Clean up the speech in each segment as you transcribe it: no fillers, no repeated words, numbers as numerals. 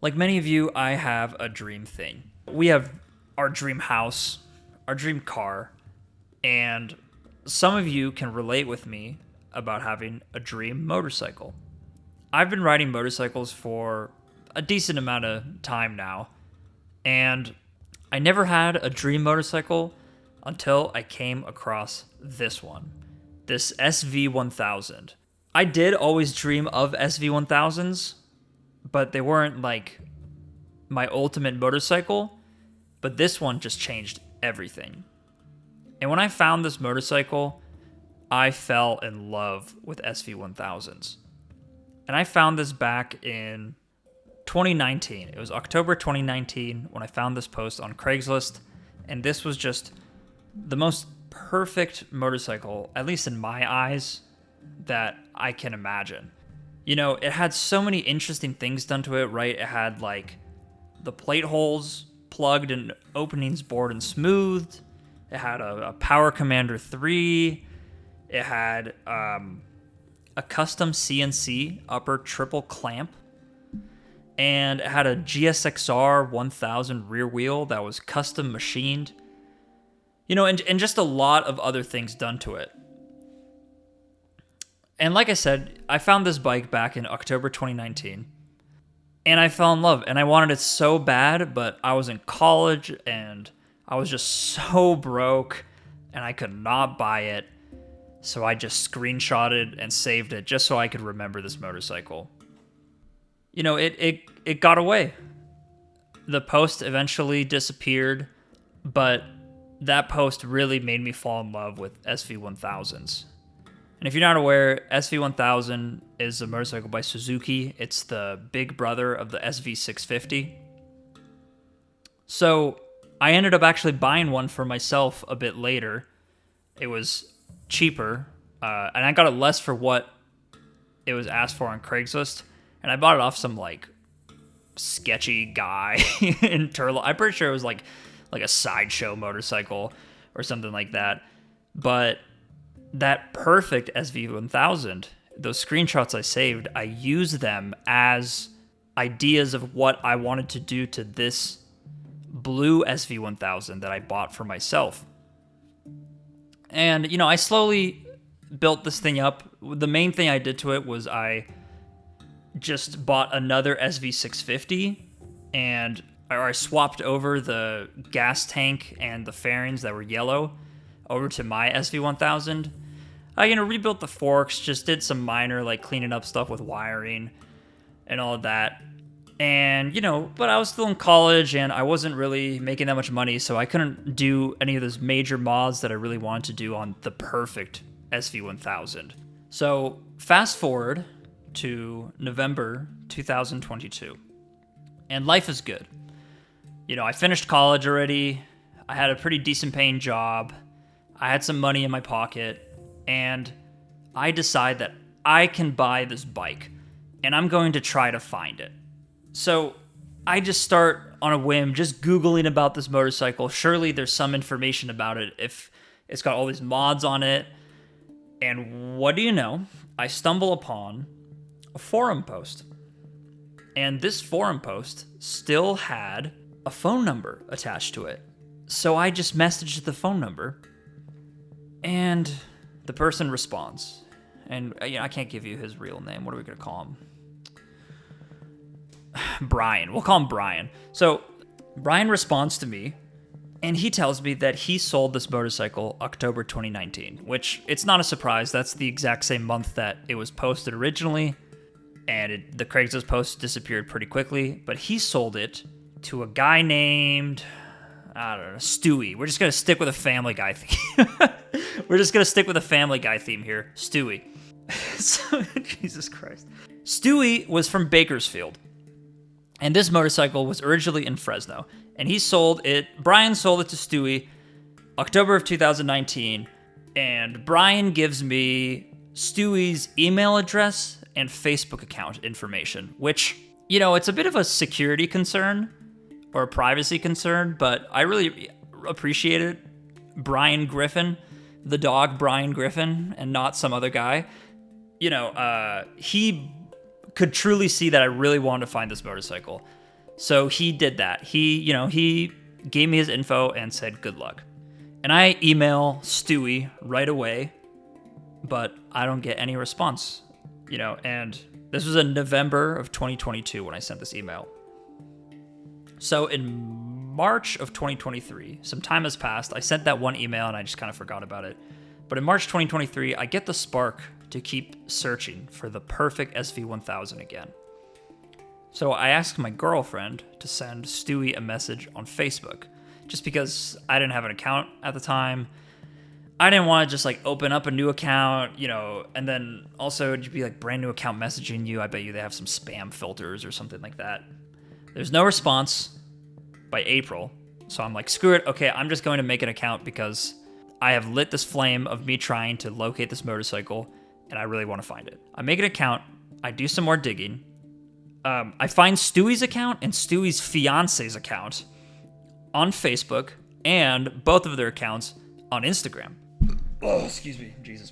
Like many of you, I have a dream thing. We have our dream house, our dream car, and some of you can relate with me about having a dream motorcycle. I've been riding motorcycles for a decent amount of time now, and I never had a dream motorcycle until I came across this one, this SV1000. I did always dream of SV1000s, but they weren't like my ultimate motorcycle, but this one just changed everything. And when I found this motorcycle, I fell in love with SV1000s. And I found this back in 2019. It was October 2019 when I found this post on Craigslist, and this was just the most perfect motorcycle, at least in my eyes, that I can imagine. You know, it had so many interesting things done to it, right? It had like the plate holes plugged and openings bored and smoothed. It had a Power Commander 3. It had a custom CNC upper triple clamp. And it had a GSXR 1000 rear wheel that was custom machined. You know, and just a lot of other things done to it. And like I said, I found this bike back in October 2019. And I fell in love. And I wanted it so bad, but I was in college and I was just so broke and I could not buy it. So I just screenshotted and saved it just so I could remember this motorcycle. You know, it got away. The post eventually disappeared, but that post really made me fall in love with SV1000s. And if you're not aware, SV1000 is a motorcycle by Suzuki. It's the big brother of the SV650. So I ended up actually buying one for myself a bit later. It was cheaper, and I got it less for what it was asked for on Craigslist. And I bought it off some like sketchy guy in Turlock. I'm pretty sure it was like a sideshow motorcycle or something like that. But that perfect SV1000, those screenshots I saved, I used them as ideas of what I wanted to do to this blue SV1000 that I bought for myself. And, you know, I slowly built this thing up. The main thing I did to it was I just bought another SV650 and I swapped over the gas tank and the fairings that were yellow over to my SV1000. I, rebuilt the forks, just did some minor, like, cleaning up stuff with wiring and all of that. And, but I was still in college and I wasn't really making that much money, so I couldn't do any of those major mods that I really wanted to do on the perfect SV1000. So, fast forward to November 2022. And life is good. I finished college already. I had a pretty decent paying job. I had some money in my pocket. And I decide that I can buy this bike. And I'm going to try to find it. So I just start on a whim, just Googling about this motorcycle. Surely there's some information about it if it's got all these mods on it. And what do you know? I stumble upon a forum post. And this forum post still had a phone number attached to it. So I just messaged the phone number. And the person responds. And I can't give you his real name. What are we going to call him? Brian. We'll call him Brian. So Brian responds to me, and he tells me that he sold this motorcycle October 2019, which it's not a surprise. That's the exact same month that it was posted originally, and the Craigslist post disappeared pretty quickly. But he sold it to a guy named, I don't know, Stewie. We're just going to stick with a Family Guy theme. We're just going to stick with a Family Guy theme here. Stewie. So, Jesus Christ. Stewie was from Bakersfield. And this motorcycle was originally in Fresno. And Brian sold it to Stewie October of 2019. And Brian gives me Stewie's email address and Facebook account information, which, it's a bit of a security concern or a privacy concern, but I really appreciate it. Brian Griffin, the dog Brian Griffin, and not some other guy. He could truly see that I really wanted to find this motorcycle. So he did that. He gave me his info and said, good luck. And I email Stewie right away, but I don't get any response, and this was in November of 2022 when I sent this email. So in March of 2023, some time has passed. I sent that one email and I just kind of forgot about it. But in March 2023, I get the spark to keep searching for the perfect SV1000 again. So I asked my girlfriend to send Stewie a message on Facebook, just because I didn't have an account at the time. I didn't want to just like open up a new account, and then also it'd be like brand new account messaging you. I bet you they have some spam filters or something like that. There's no response by April. So I'm like, screw it. Okay, I'm just going to make an account because I have lit this flame of me trying to locate this motorcycle and I really want to find it. I make an account. I do some more digging. I find Stewie's account and Stewie's fiance's account on Facebook and both of their accounts on Instagram. Oh, excuse me. Jesus.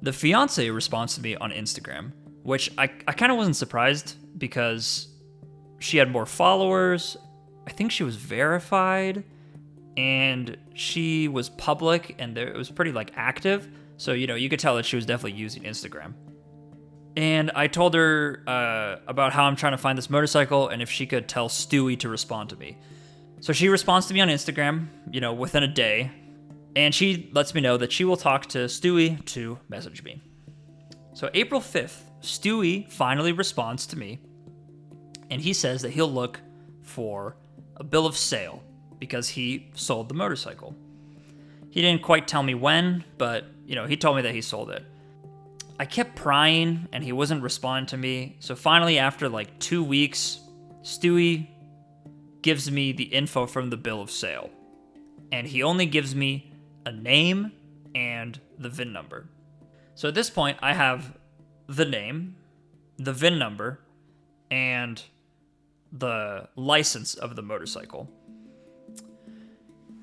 The fiance responds to me on Instagram, which I kind of wasn't surprised because she had more followers. I think she was verified and she was public and it was pretty like active. So, you could tell that she was definitely using Instagram. And I told her about how I'm trying to find this motorcycle and if she could tell Stewie to respond to me. So she responds to me on Instagram, within a day. And she lets me know that she will talk to Stewie to message me. So April 5th, Stewie finally responds to me. And he says that he'll look for a bill of sale because he sold the motorcycle. He didn't quite tell me when, but, he told me that he sold it. I kept prying and he wasn't responding to me. So finally, after like 2 weeks, Stewie gives me the info from the bill of sale. And he only gives me a name and the VIN number. So at this point, I have the name, the VIN number, and the license of the motorcycle.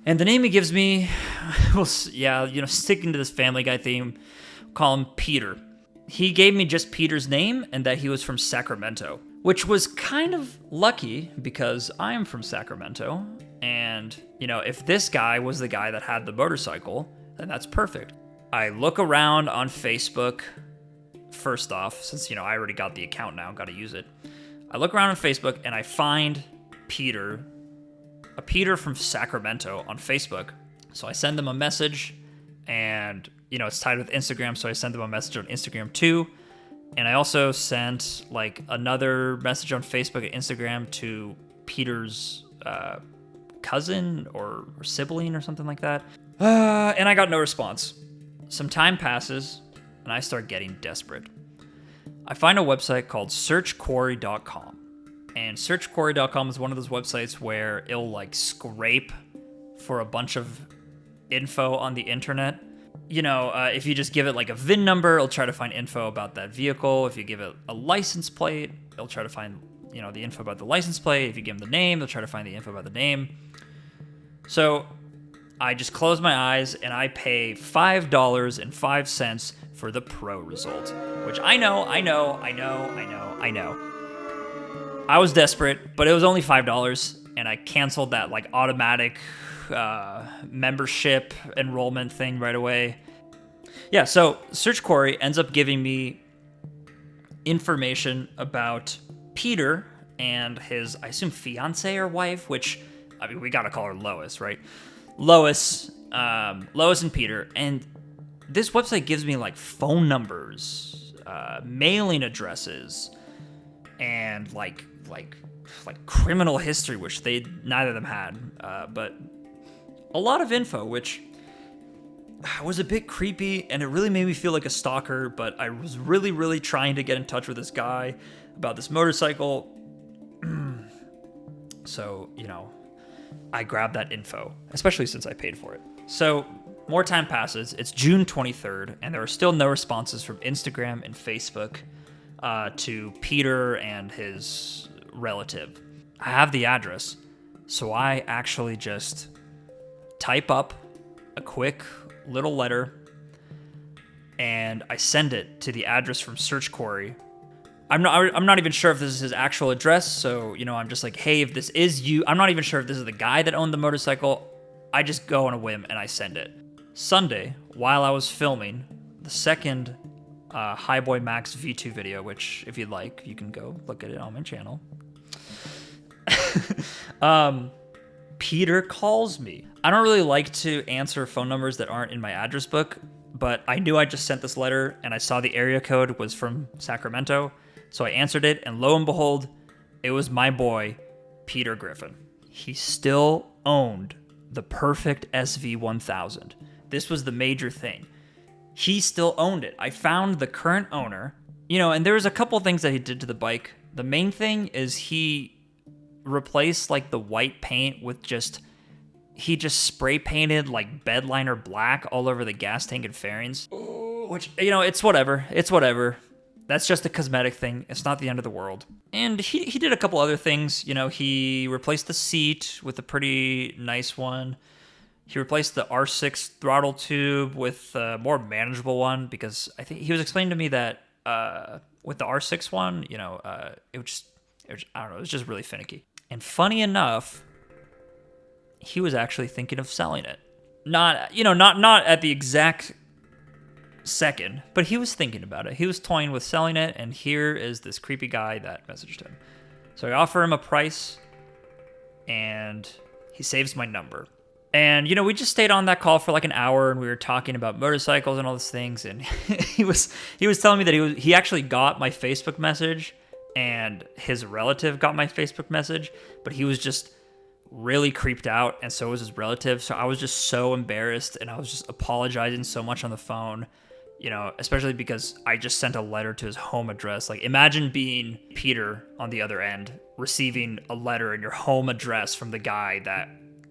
And the name he gives me, sticking to this Family Guy theme, call him Peter. He gave me just Peter's name and that he was from Sacramento, which was kind of lucky because I am from Sacramento. And, if this guy was the guy that had the motorcycle, then that's perfect. I look around on Facebook, first off, since, I already got the account now, got to use it. I look around on Facebook and I find Peter from Sacramento on Facebook. So I send them a message and, it's tied with Instagram. So I sent them a message on Instagram too. And I also sent like another message on Facebook and Instagram to Peter's cousin or sibling or something like that. And I got no response. Some time passes and I start getting desperate. I find a website called searchquarry.com. And searchquarry.com is one of those websites where it'll like scrape for a bunch of info on the internet. If you just give it like a VIN number, it'll try to find info about that vehicle. If you give it a license plate, it'll try to find, the info about the license plate. If you give them the name, they'll try to find the info about the name. So I just close my eyes and I pay $5.05 for the pro result, which I know. I was desperate, but it was only $5 and I canceled that like automatic membership enrollment thing right away. Yeah, so Search Quarry ends up giving me information about Peter and his, I assume, fiance or wife, which, we gotta call her Lois, right? Lois and Peter. And this website gives me like phone numbers, mailing addresses, and like criminal history, which neither of them had, but a lot of info, which was a bit creepy, and it really made me feel like a stalker. But I was really, really trying to get in touch with this guy about this motorcycle. So, I grabbed that info, especially since I paid for it. So more time passes. It's June 23rd, and there are still no responses from Instagram and Facebook to Peter and his relative. I have the address, so I actually just type up a quick little letter and I send it to the address from Search Quarry I'm not even sure if this is his actual address. So, I'm just like, hey, if this is you, I'm not even sure if this is the guy that owned the motorcycle. I just go on a whim and I send it. Sunday, while I was filming the second Highboy Max V2 video, which if you'd like, you can go look at it on my channel. Peter calls me. I don't really like to answer phone numbers that aren't in my address book, but I knew I just sent this letter and I saw the area code was from Sacramento. So I answered it, and lo and behold, it was my boy, Peter Griffin. He still owned the perfect SV1000. This was the major thing. He still owned it. I found the current owner, and there was a couple things that he did to the bike. The main thing is he replaced like the white paint with he just spray painted like bed liner black all over the gas tank and fairings, which, it's whatever. It's whatever. That's just a cosmetic thing. It's not the end of the world. And he did a couple other things. He replaced the seat with a pretty nice one. He replaced the R6 throttle tube with a more manageable one, because I think he was explaining to me that with the R6 one, it was I don't know, it was just really finicky. And funny enough, he was actually thinking of selling it. Not at the exact second, but he was thinking about it. He was toying with selling it, and here is this creepy guy that messaged him. So I offer him a price, and he saves my number. And, we just stayed on that call for like an hour, and we were talking about motorcycles and all these things. And he was telling me that he actually got my Facebook message, and his relative got my Facebook message, but he was just really creeped out, and so was his relative. So I was just so embarrassed, and I was just apologizing so much on the phone, especially because I just sent a letter to his home address. Like, imagine being Peter on the other end, receiving a letter in your home address from the guy that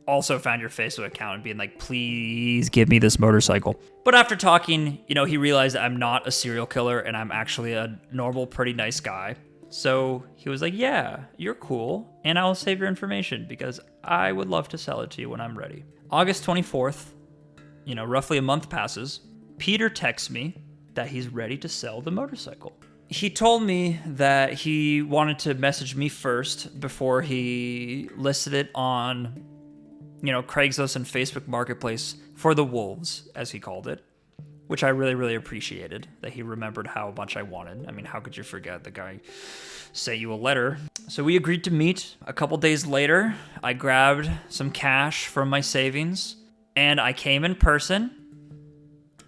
also found your Facebook account and being like, please give me this motorcycle. But after talking, he realized that I'm not a serial killer and I'm actually a normal, pretty nice guy. So he was like, yeah, you're cool, and I'll save your information because I would love to sell it to you when I'm ready. August 24th, roughly a month passes. Peter texts me that he's ready to sell the motorcycle. He told me that he wanted to message me first before he listed it on, Craigslist and Facebook Marketplace for the wolves, as he called it, which I really, really appreciated that he remembered how much I wanted. I mean, how could you forget? The guy sent you a letter. So we agreed to meet. A couple days later, I grabbed some cash from my savings, and I came in person,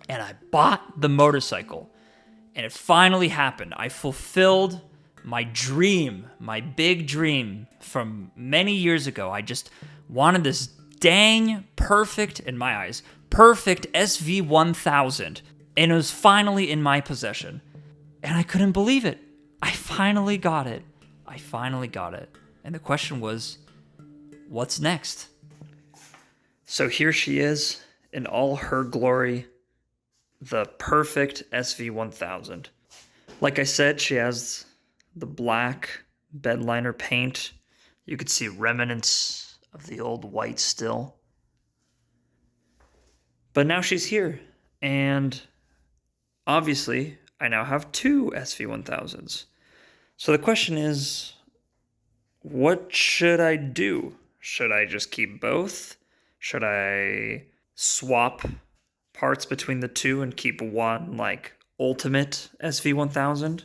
and I bought the motorcycle. And it finally happened. I fulfilled my dream, my big dream from many years ago. I just wanted this dang perfect, in my eyes, perfect SV1000. And it was finally in my possession. And I couldn't believe it. I finally got it. And the question was, what's next? So here she is in all her glory. The perfect SV1000. Like I said, she has the black bed liner paint. You could see remnants of the old white still. But now she's here, and obviously I now have two SV1000s. So the question is, what should I do? Should I just keep both? Should I swap parts between the two and keep one, like, ultimate SV1000?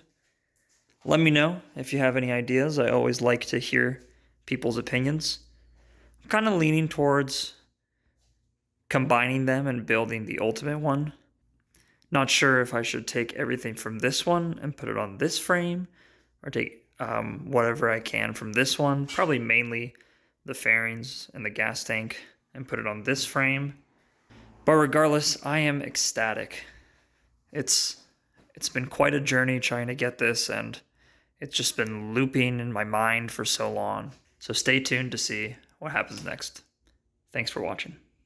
Let me know if you have any ideas. I always like to hear people's opinions. I'm kind of leaning towards combining them and building the ultimate one. Not sure if I should take everything from this one and put it on this frame, or take whatever I can from this one, probably mainly the fairings and the gas tank, and put it on this frame. But regardless, I am ecstatic. It's been quite a journey trying to get this, and it's just been looping in my mind for so long. So stay tuned to see what happens next. Thanks for watching.